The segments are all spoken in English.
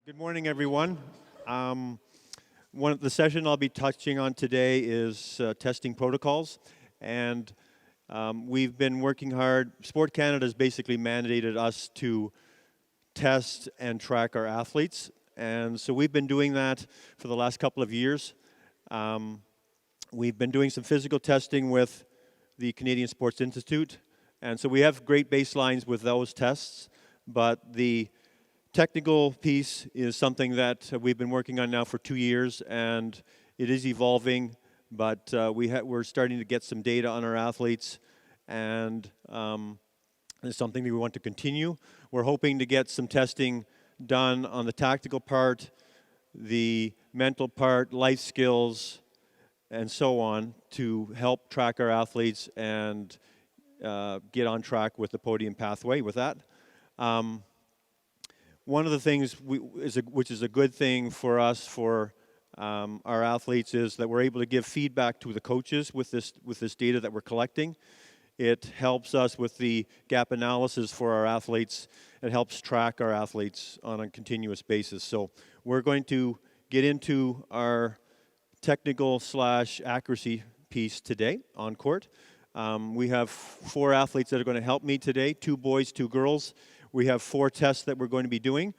Good morning, everyone. The session I'll be touching on today is testing protocols, and we've been working hard. Sport Canada has basically mandated us to test and track our athletes, and so we've been doing that for the last couple of years. We've been doing some physical testing with the Canadian Sports Institute, and so we have great baselines with those tests, but the technical piece is something that we've been working on now for 2 years, and it is evolving, but we're starting to get some data on our athletes, and it's something that we want to continue. We're hoping to get some testing done on the tactical part, the mental part, life skills, and so on to help track our athletes and get on track with the podium pathway with that. One of the things which is a good thing for us, for our athletes, is that we're able to give feedback to the coaches with this data that we're collecting. It helps us with the gap analysis for our athletes. It helps track our athletes on a continuous basis. So we're going to get into our technical/accuracy piece today on court. We have 4 athletes that are going to help me today, 2 boys, 2 girls. We have 4 tests that we're going to be doing,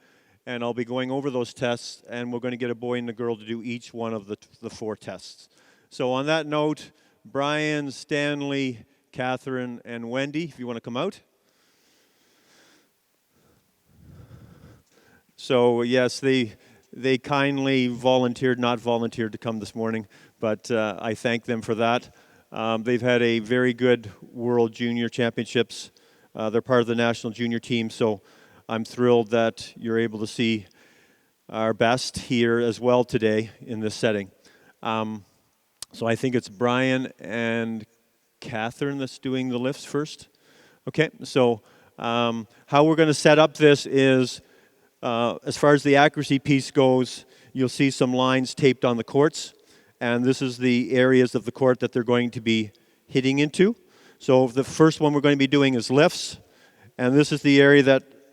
and I'll be going over those tests, and we're going to get a boy and a girl to do each one of the 4 tests. So on that note, Brian, Stanley, Catherine, and Wendy, if you want to come out. So yes, they kindly not volunteered to come this morning, but I thank them for that. They've had a very good World Junior Championships. They're part of the national junior team, so I'm thrilled that you're able to see our best here as well today in this setting. So I think it's Brian and Catherine that's doing the lifts first. Okay, so how we're going to set up this is, as far as the accuracy piece goes, you'll see some lines taped on the courts, and this is the areas of the court that they're going to be hitting into. So the first one we're going to be doing is lifts, and this is the area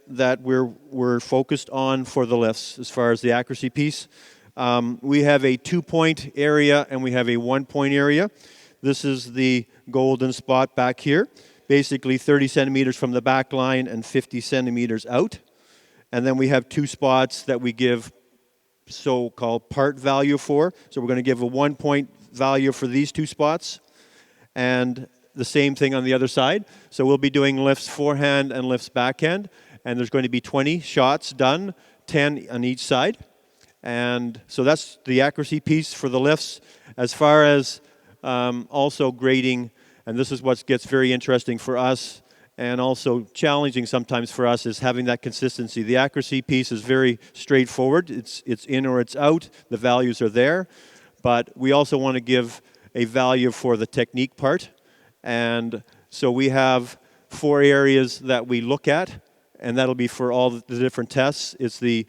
that we're focused on for the lifts as far as the accuracy piece. We have a 2-point area and we have a 1-point area. This is the golden spot back here, basically 30 centimeters from the back line and 50 centimeters out. And then we have 2 spots that we give so-called part value for. So we're going to give a 1-point value for these 2 spots, and the same thing on the other side. So we'll be doing lifts forehand and lifts backhand, and there's going to be 20 shots done, 10 on each side. And so that's the accuracy piece for the lifts. As far as also grading, and this is what gets very interesting for us and also challenging sometimes for us, is having that consistency. The accuracy piece is very straightforward. It's in or it's out. The values are there. But we also want to give a value for the technique part. And so we have 4 areas that we look at, and that'll be for all the different tests. It's the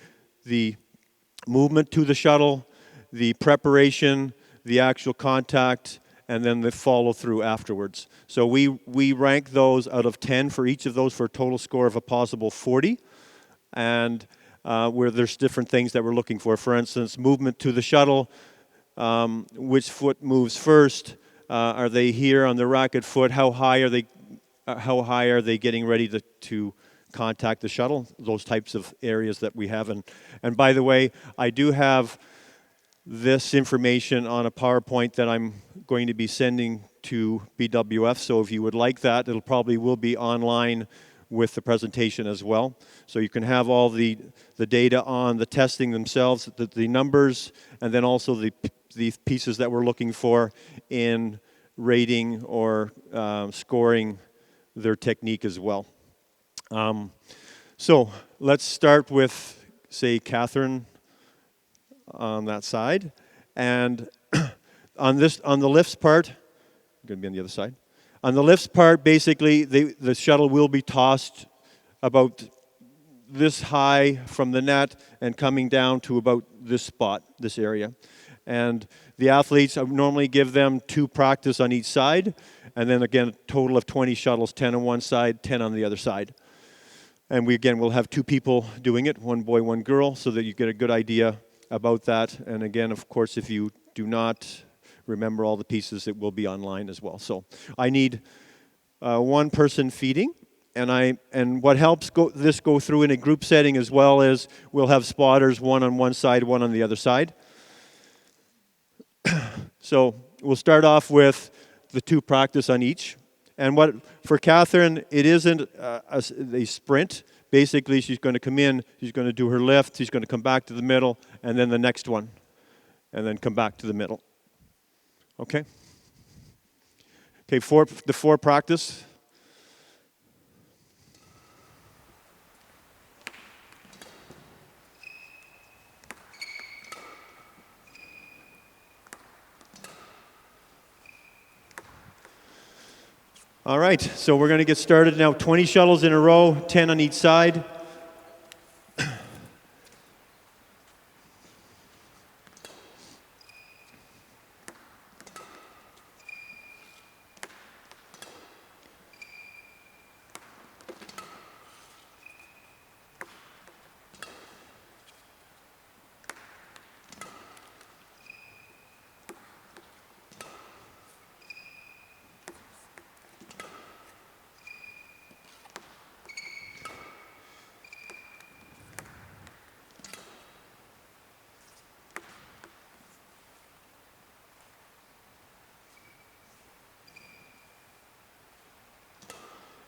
movement to the shuttle, the preparation, the actual contact, and then the follow-through afterwards. So we rank those out of 10 for each of those for a total score of a possible 40, and where there's different things that we're looking for. For instance, movement to the shuttle, which foot moves first, are they here on the racket foot? How high are they getting ready to contact the shuttle? Those types of areas that we have. And by the way, I do have this information on a PowerPoint that I'm going to be sending to BWF. So if you would like that, it'll probably will be online with the presentation as well. So you can have all the data on the testing themselves, the numbers, and then also the pieces that we're looking for in rating or scoring their technique as well. So let's start with, say, Catherine on that side. And on the lifts part, I'm going to be on the other side. On the lifts part, basically, the shuttle will be tossed about this high from the net and coming down to about this spot, this area. And the athletes, I normally give them 2 practice on each side, and then again, a total of 20 shuttles, 10 on one side, 10 on the other side. And we'll have 2 people doing it, 1 boy, 1 girl, so that you get a good idea about that. And again, of course, if you do not remember all the pieces, it will be online as well. So I need 1 person feeding, and what helps this go through in a group setting as well is we'll have spotters, 1 on one side, 1 on the other side. So we'll start off with the 2 practice on each. And for Catherine, it isn't a sprint. Basically, she's going to come in, she's going to do her lift, she's going to come back to the middle, and then the next one, and then come back to the middle. Okay? Okay, the 4 practice. All right, so we're going to get started now. 20 shuttles in a row, 10 on each side.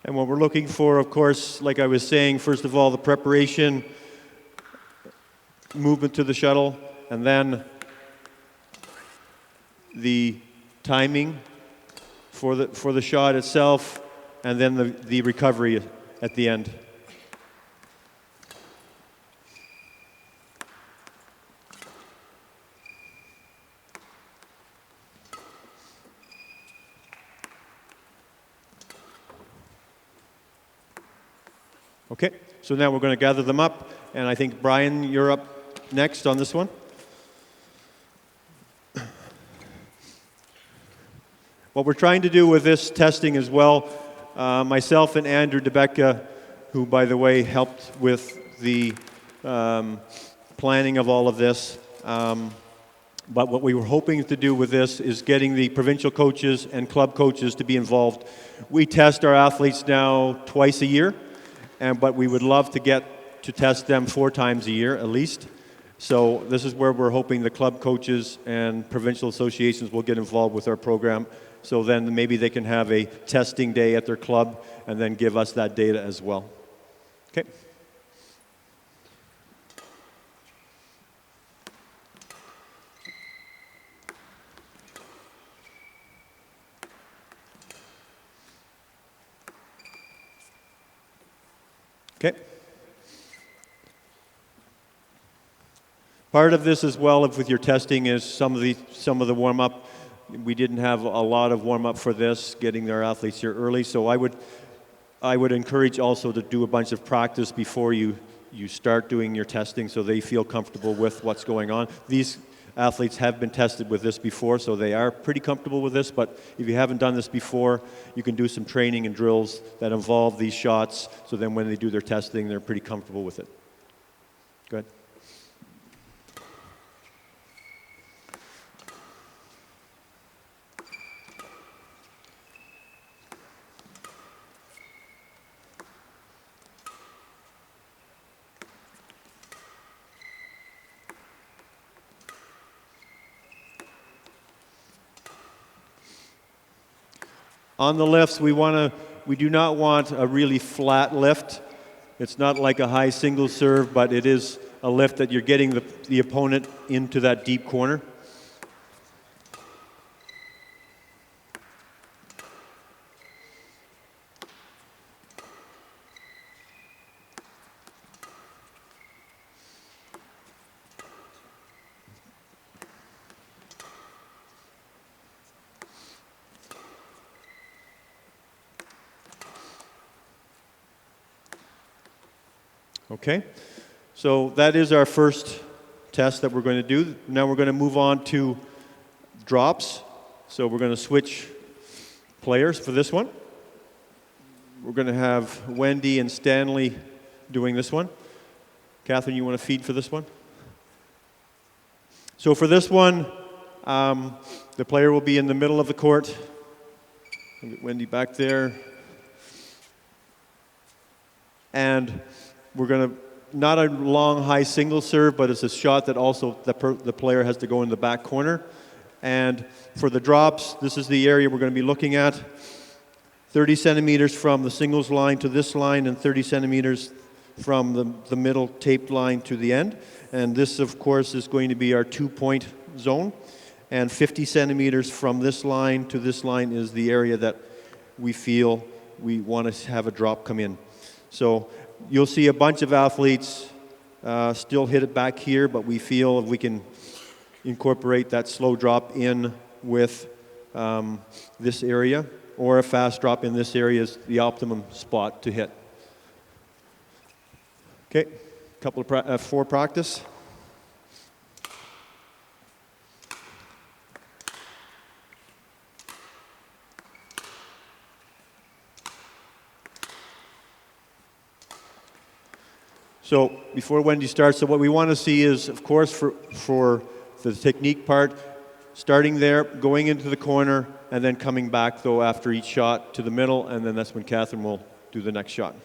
And what we're looking for, of course, like I was saying, first of all, the preparation, movement to the shuttle, and then the timing for the shot itself, and then the recovery at the end. Okay, so now we're going to gather them up, and I think, Brian, you're up next on this one. What we're trying to do with this testing as well, myself and Andrew DeBecca, who, by the way, helped with the planning of all of this, but what we were hoping to do with this is getting the provincial coaches and club coaches to be involved. We test our athletes now twice a year. But we would love to get to test them 4 times a year at least. So this is where we're hoping the club coaches and provincial associations will get involved with our program. So then maybe they can have a testing day at their club and then give us that data as well. Okay. Okay. Part of this as well, with your testing, is some of the warm-up. We didn't have a lot of warm-up for this, getting our athletes here early. So I would encourage also to do a bunch of practice before you start doing your testing, so they feel comfortable with what's going on. These athletes have been tested with this before, so they are pretty comfortable with this, but if you haven't done this before, you can do some training and drills that involve these shots, so then when they do their testing, they're pretty comfortable with it. Go ahead. On the lifts, we do not want a really flat lift. It's not like a high single serve, but it is a lift that you're getting the opponent into that deep corner. Okay, so that is our first test that we're going to do. Now we're going to move on to drops. So we're going to switch players for this one. We're going to have Wendy and Stanley doing this one. Catherine, you want to feed for this one? So for this one, the player will be in the middle of the court. I'll get Wendy back there. And we're going to, not a long high single serve, but it's a shot that also the player has to go in the back corner. And for the drops, this is the area we're going to be looking at. 30 centimeters from the singles line to this line, and 30 centimeters from the middle taped line to the end. And this, of course, is going to be our 2-point zone. And 50 centimeters from this line to this line is the area that we feel we want to have a drop come in. So you'll see a bunch of athletes still hit it back here, but we feel if we can incorporate that slow drop in with this area, or a fast drop in this area is the optimum spot to hit. Okay, couple of four practice. So before Wendy starts, so what we want to see is, of course, for the technique part, starting there, going into the corner, and then coming back, though, after each shot to the middle, and then that's when Catherine will do the next shot.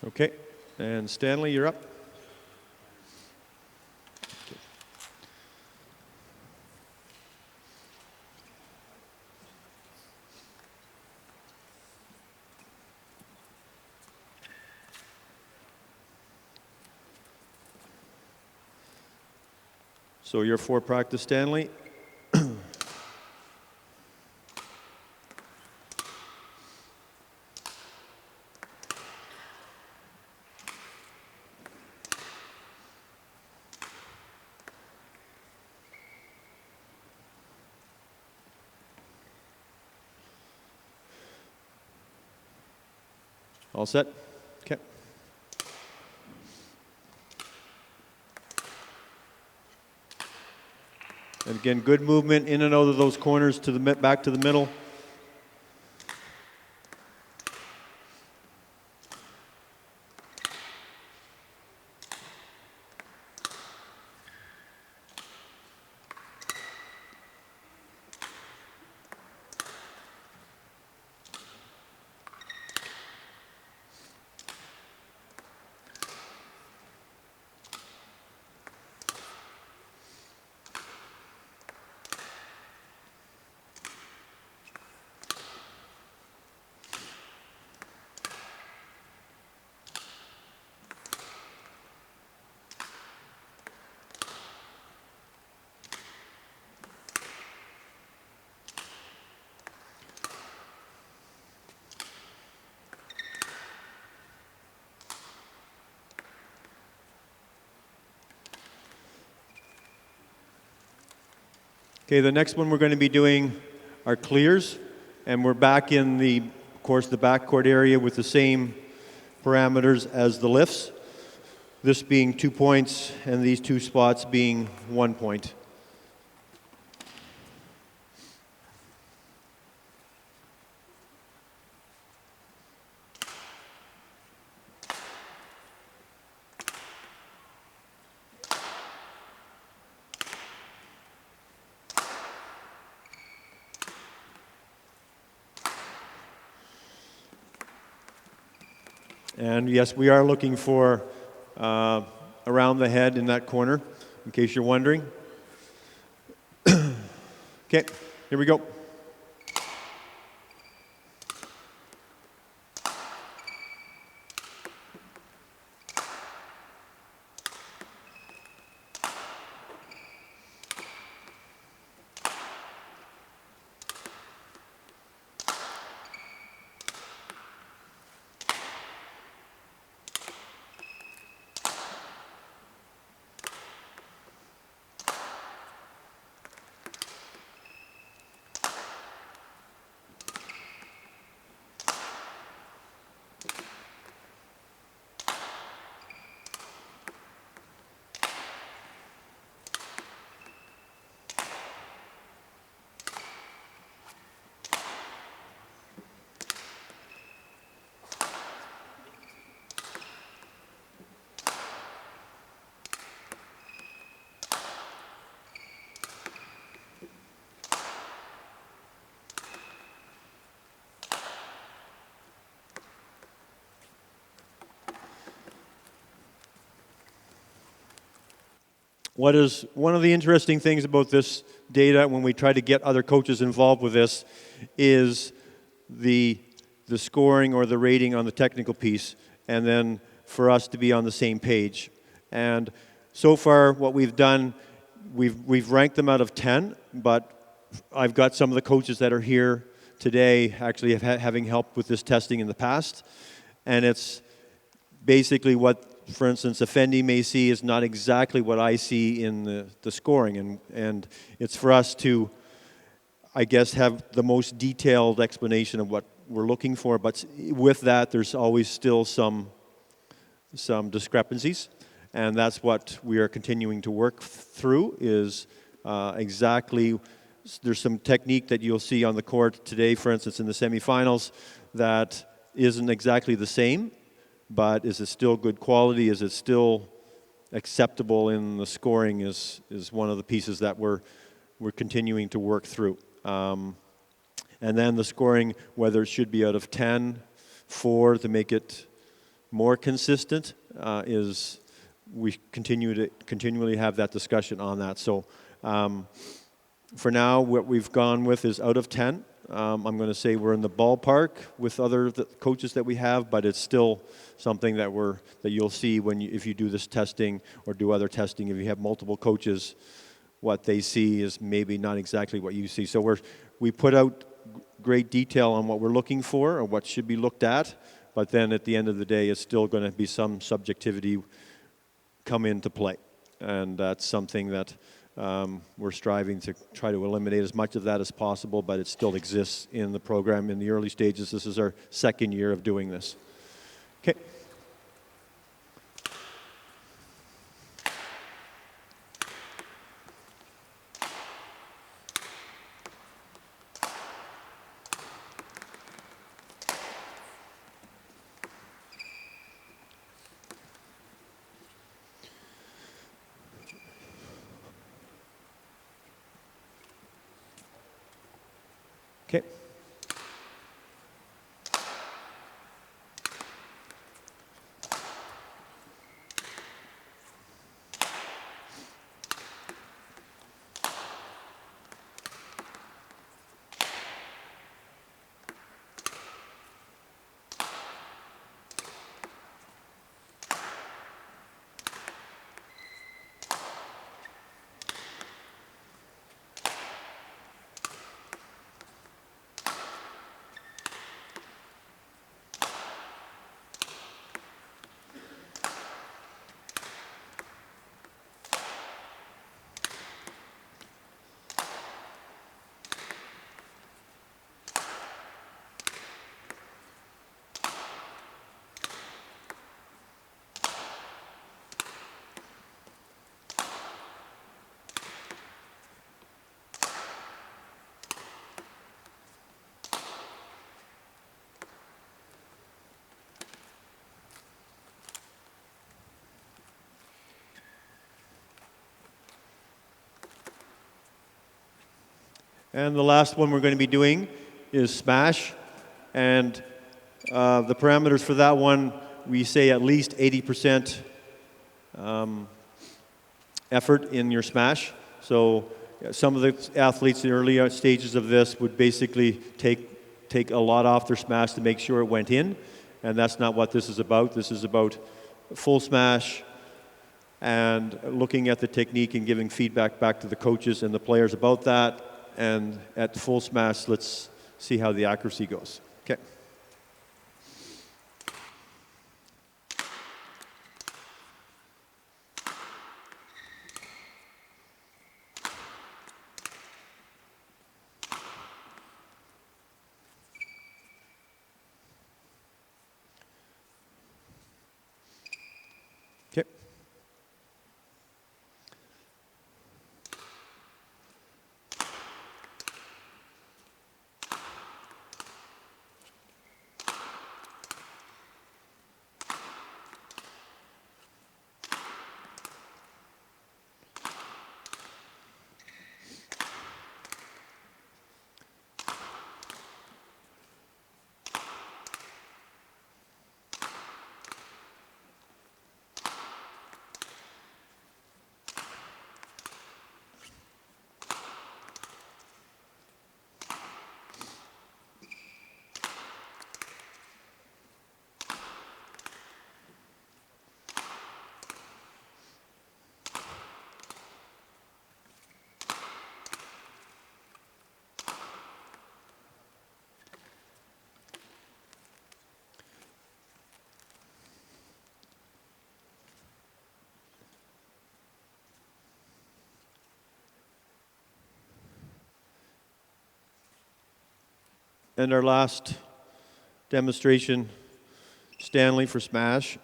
Okay, and Stanley, you're up. So your four practice, Stanley. All set? Okay. And again, good movement in and out of those corners to the back to the middle. Okay, the next one we're going to be doing are clears, and we're back in the, of course, the backcourt area with the same parameters as the lifts. This being 2 points, and these two spots being 1 point. And yes, we are looking for a around the head in that corner, in case you're wondering. Okay, here we go. What is one of the interesting things about this data when we try to get other coaches involved with this is the scoring or the rating on the technical piece, and then for us to be on the same page. And so far what we've done, we've ranked them out of 10, but I've got some of the coaches that are here today actually having helped with this testing in the past, and it's basically what, for instance, Effendi may see is not exactly what I see in the scoring, and it's for us to, I guess, have the most detailed explanation of what we're looking for, but with that there's always still some discrepancies, and that's what we are continuing to work through is exactly, there's some technique that you'll see on the court today, for instance, in the semifinals, that isn't exactly the same. But is it still good quality? Is it still acceptable in the scoring is one of the pieces that we're continuing to work through. And then the scoring, whether it should be out of 10, 4 to make it more consistent, is we continually have that discussion on that. So for now, what we've gone with is out of 10. I'm going to say we're in the ballpark with other coaches that we have, but it's still something that you'll see if you do this testing or do other testing. If you have multiple coaches, what they see is maybe not exactly what you see. So we put out great detail on what we're looking for or what should be looked at, but then at the end of the day, it's still going to be some subjectivity come into play, and that's something that we're striving to try to eliminate as much of that as possible, but it still exists in the program in the early stages. This is our second year of doing this. Okay. Okay. And the last one we're going to be doing is smash. And the parameters for that one, we say at least 80% effort in your smash. So some of the athletes in the early stages of this would basically take a lot off their smash to make sure it went in, and that's not what this is about. This is about full smash and looking at the technique and giving feedback back to the coaches and the players about that. And at full smash, let's see how the accuracy goes. Okay. Okay. And our last demonstration, Stanley for smash.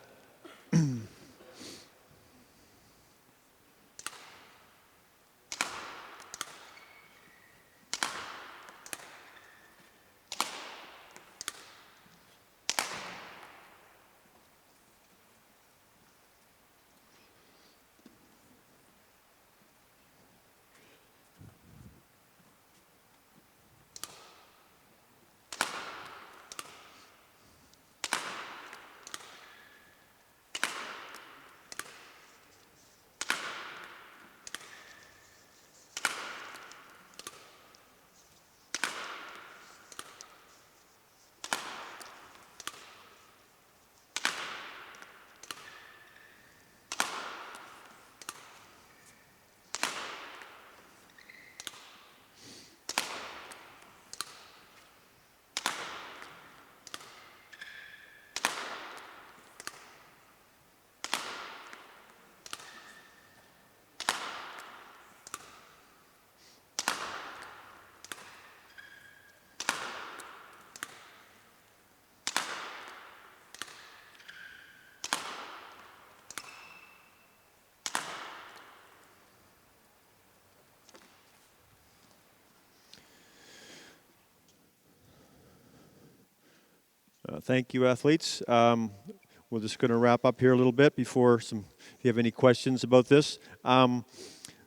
Thank you, athletes. We're just going to wrap up here a little bit before if you have any questions about this.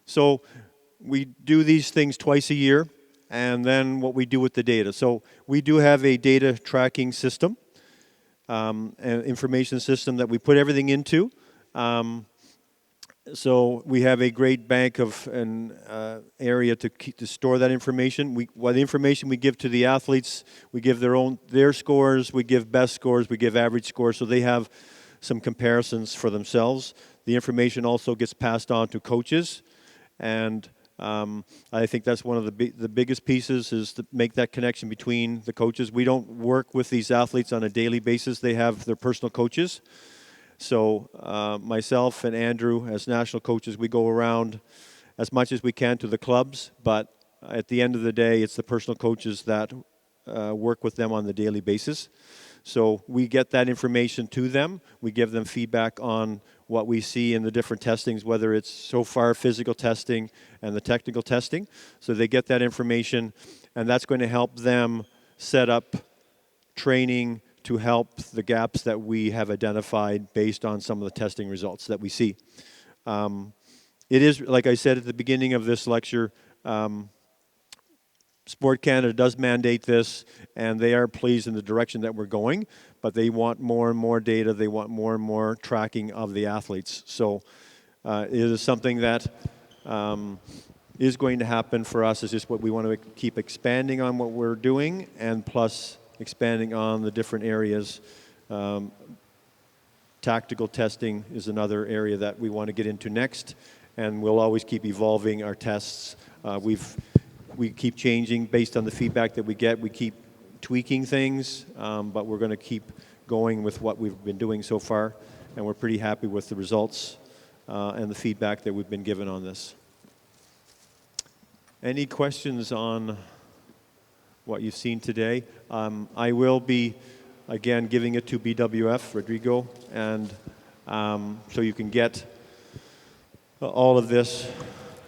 So we do these things twice a year, and then what we do with the data. So we do have a data tracking system, an information system that we put everything into. So we have a great bank of an area to store that information. What information we give to the athletes, we give their scores, we give best scores, we give average scores, so they have some comparisons for themselves. The information also gets passed on to coaches, and I think that's one of the biggest pieces is to make that connection between the coaches. We don't work with these athletes on a daily basis. They have their personal coaches. So myself and Andrew, as national coaches, we go around as much as we can to the clubs, but at the end of the day, it's the personal coaches that work with them on the daily basis. So we get that information to them. We give them feedback on what we see in the different testings, whether it's so far physical testing and the technical testing. So they get that information, and that's going to help them set up training to help the gaps that we have identified based on some of the testing results that we see. It is, like I said at the beginning of this lecture, Sport Canada does mandate this, and they are pleased in the direction that we're going, but they want more and more data. They want more and more tracking of the athletes. So it is something that is going to happen for us. It's just what we want to keep expanding on what we're doing, and plus expanding on the different areas. Tactical testing is another area that we want to get into next, and we'll always keep evolving our tests. We keep changing based on the feedback that we get. We keep tweaking things, but we're going to keep going with what we've been doing so far, and we're pretty happy with the results and the feedback that we've been given on this. Any questions on what you've seen today? I will be, again, giving it to BWF, Rodrigo, and so you can get all of this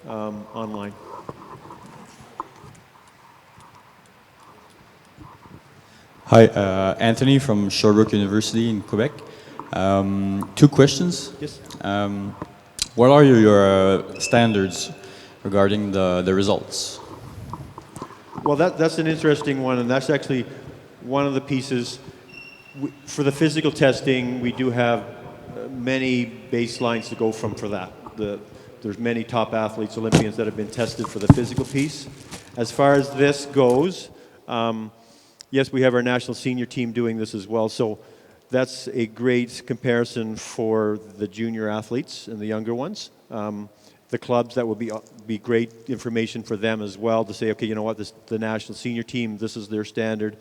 online. Hi, Anthony from Sherbrooke University in Quebec. 2 questions. Yes. What are your standards regarding the results? Well, that's an interesting one, and that's actually one of the pieces. For the physical testing, we do have many baselines to go from for that. There's many top athletes, Olympians, that have been tested for the physical piece. As far as this goes, yes, we have our national senior team doing this as well, so that's a great comparison for the junior athletes and the younger ones. The clubs, that would be great information for them as well to say, okay, you know what, the national senior team, this is their standard.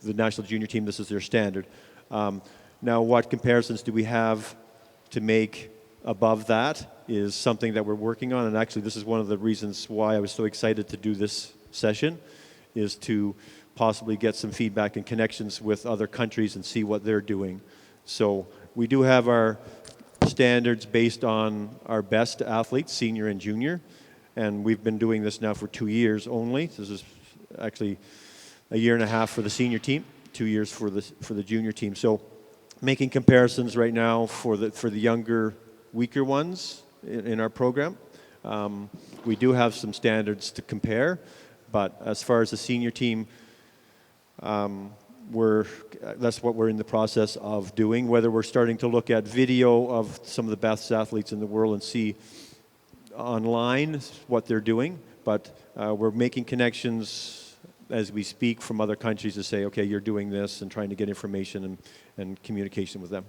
The national junior team, this is their standard. Now, what comparisons do we have to make above that is something that we're working on, and actually this is one of the reasons why I was so excited to do this session, is to possibly get some feedback and connections with other countries and see what they're doing. So we do have our standards based on our best athletes, senior and junior, and we've been doing this now for 2 years only. This is actually a year and a half for the senior team, 2 years for the junior team. So making comparisons right now for the younger, weaker ones in our program. We do have some standards to compare, but as far as the senior team, that's what we're in the process of doing. Whether we're starting to look at video of some of the best athletes in the world and see online what they're doing, but we're making connections as we speak from other countries to say, okay, you're doing this, and trying to get information and communication with them.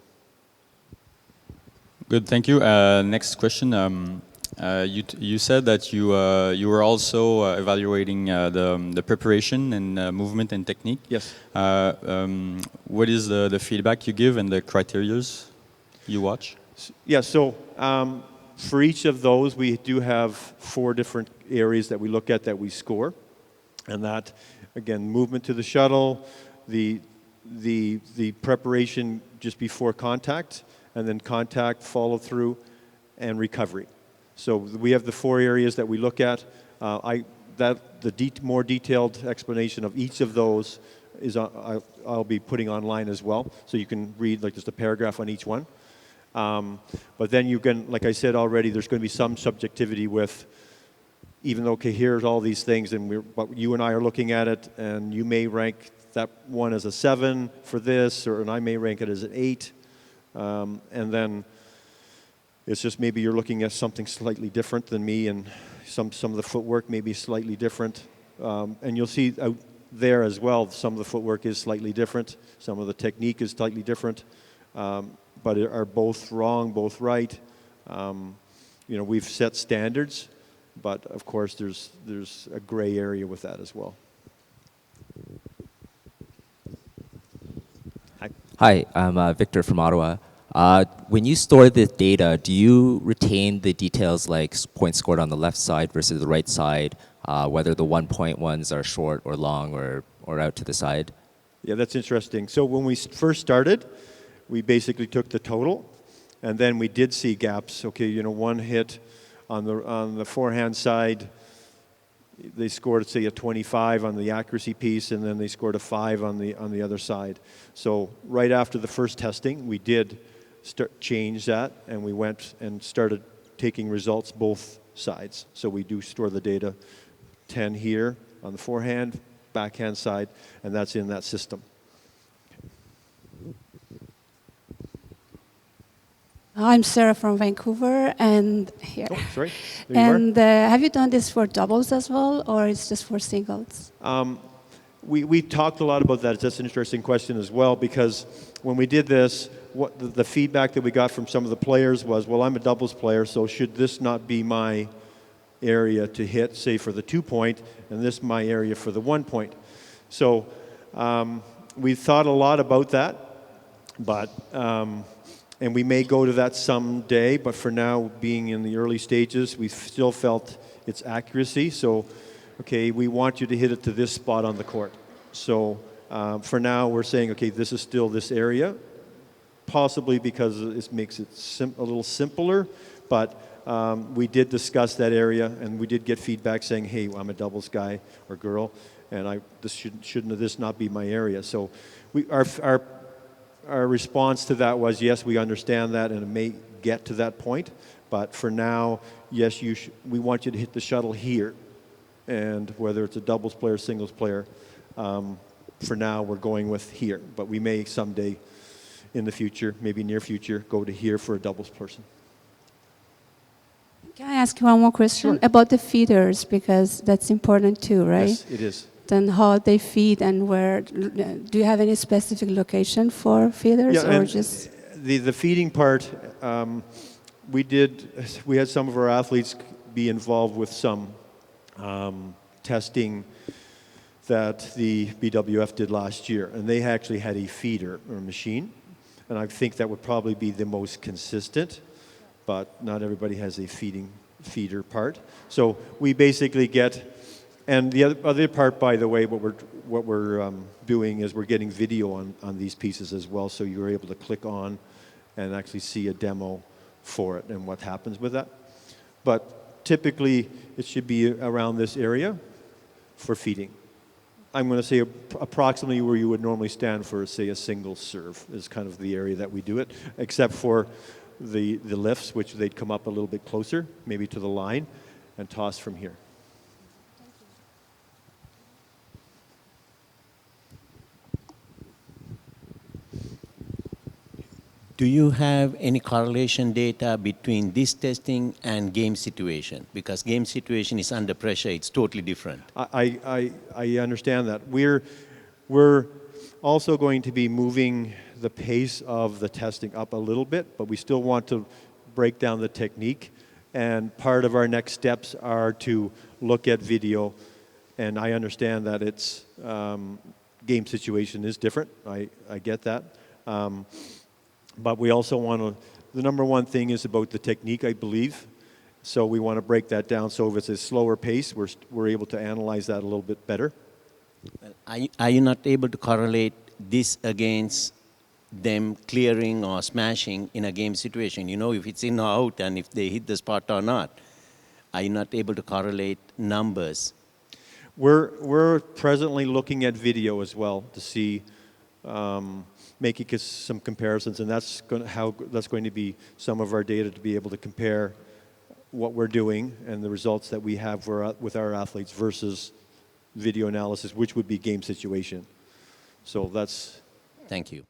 Good, thank you. Next question. You said that you were also evaluating the preparation and movement and technique. Yes. What is the feedback you give and the criteria you watch? Yeah, so for each of those, we do have 4 different areas that we look at that we score. And that, again, movement to the shuttle, the preparation just before contact, and then contact, follow through, and recovery. So we have the 4 areas that we look at. More detailed explanation of each of those is I'll be putting online as well, so you can read like just a paragraph on each one. But then you can, like I said already, there's going to be some subjectivity with, even though, okay, here's all these things, but you and I are looking at it, and you may rank that one as a 7 for this, and I may rank it as an 8, and then it's just maybe you're looking at something slightly different than me, and some of the footwork may be slightly different, and you'll see out there as well, some of the footwork is slightly different, some of the technique is slightly different, but are both wrong, both right. We've set standards, but of course there's a gray area with that as well. Hi, I'm Victor from Ottawa. When you store the data, do you retain the details like points scored on the left side versus the right side, whether the 1-point ones are short or long or out to the side? Yeah, that's interesting. So when we first started, we basically took the total, and then we did see gaps. Okay, one hit on the forehand side, they scored, say, a 25 on the accuracy piece, and then they scored a 5 on the other side. So right after the first testing, we did change that, and we went and started taking results both sides. So we do store the data, 10 here on the forehand, backhand side, and that's in that system. I'm Sarah from Vancouver, and here. Oh, sorry. There you are. And have you done this for doubles as well, or it's just for singles? We talked a lot about that. That's an interesting question as well, because when we did this, what the feedback that we got from some of the players was, well, I'm a doubles player, so should this not be my area to hit, say, for the 2-point, and this my area for the 1-point? So we thought a lot about that, but and we may go to that someday, but for now, being in the early stages, we still felt its accuracy. So, okay, we want you to hit it to this spot on the court. So for now, we're saying, okay, this is still this area, possibly because it makes it a little simpler, but we did discuss that area, and we did get feedback saying, hey, I'm a doubles guy or girl, and this shouldn't this not be my area? So our response to that was, yes, we understand that, and it may get to that point, but for now, yes, we want you to hit the shuttle here, and whether it's a doubles player, singles player, for now we're going with here, but we may someday in the future, maybe near future, go to here for a doubles person. Can I ask you one more question? Sure. About the feeders, because that's important too, right? Yes, it is. Then how they feed and where, do you have any specific location for feeders, or just? The feeding part, we had some of our athletes be involved with some testing that the BWF did last year, and they actually had a feeder or machine, and I think that would probably be the most consistent, but not everybody has a feeder part. So we basically get. And the other part, by the way, what we're doing is we're getting video on these pieces as well, so you're able to click on and actually see a demo for it and what happens with that. But typically, it should be around this area for feeding. I'm going to say approximately where you would normally stand for, say, a single serve is kind of the area that we do it, except for the lifts, which they'd come up a little bit closer, maybe to the line, and toss from here. Do you have any correlation data between this testing and game situation? Because game situation is under pressure, it's totally different. I understand that. We're also going to be moving the pace of the testing up a little bit, but we still want to break down the technique. And part of our next steps are to look at video. And I understand that it's game situation is different. I get that. But we also want to, the number one thing is about the technique, I believe. So we want to break that down. So if it's a slower pace, we're able to analyze that a little bit better. Are you not able to correlate this against them clearing or smashing in a game situation? You know, if it's in or out and if they hit the spot or not. Are you not able to correlate numbers? We're presently looking at video as well to see, making some comparisons, and that's going to be some of our data to be able to compare what we're doing and the results that we have with our athletes versus video analysis, which would be game situation. So that's. Thank you.